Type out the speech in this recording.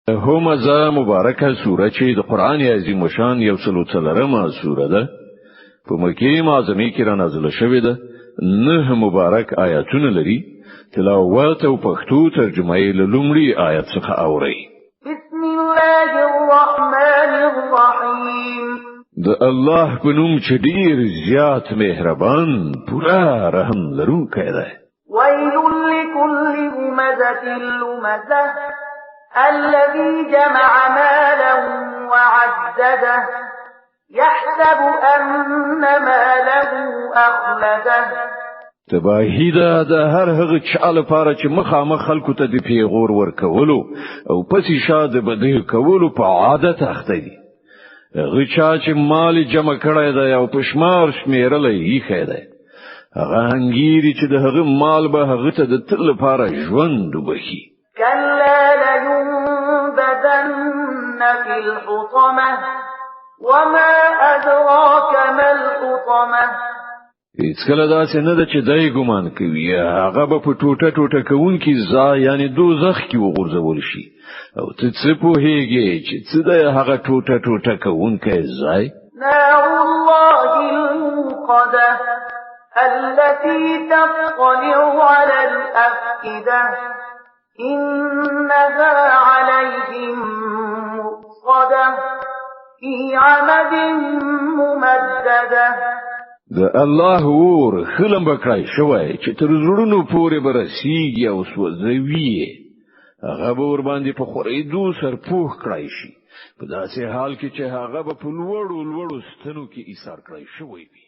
همزه مبارکه سوره چې د قران عظیم شان یو څلو څلرمه سوره ده په مکه معظمه کې را نازله شوې ده. نه مبارک آیاتونه لري. تلاوت او پښتو ترجمه یې له لومړي آیت څخه اوري. بسم الله الرحمن الرحیم. د الله په نوم چې ډیر زیات مهربان پورا رحم لرونکی دی. ويل لكل همزة لمزة الذي جمع مالا وعدده يحسب أن ماله أخلده. تباهی ده د هر هغه چا لپاره چې مخامخ خلکو ته د پیغور ورکولو او پسې شاده بده کولو په عادت اخته دي. هغه چا چې مال جمع کړی دی او پښمار شمیرلې یې خیره هغه هنګيري چې د هغه مال به هغه ته د تل لپاره ژوند وبخي. كلا لينبذن في الحطمة وما أدراك ما الحطمة. هیڅ کله داسې نه ده چې دای ګمان کوي هغه به په ټوټه ټوټه کوونکی ځای یعنی دوزخ کې وغورځول شي او ته څه پوهیږي چې څه ده هغه ټوټه ټوټه کوونکی ځای؟ نار الله الموقدة التي تطلع على الأفئدة إنها عليهم مؤصدة في عمد ممددة. د الله ور خلم بکړای شوی چې تر زړونو پورې برسیږي او سوځوي. هغه به ور باندې په خورېدو سرپوښ کړای شي په داسې حال کې چې هغه به په لوړو ستنو کې ایثار کړای شوی وي.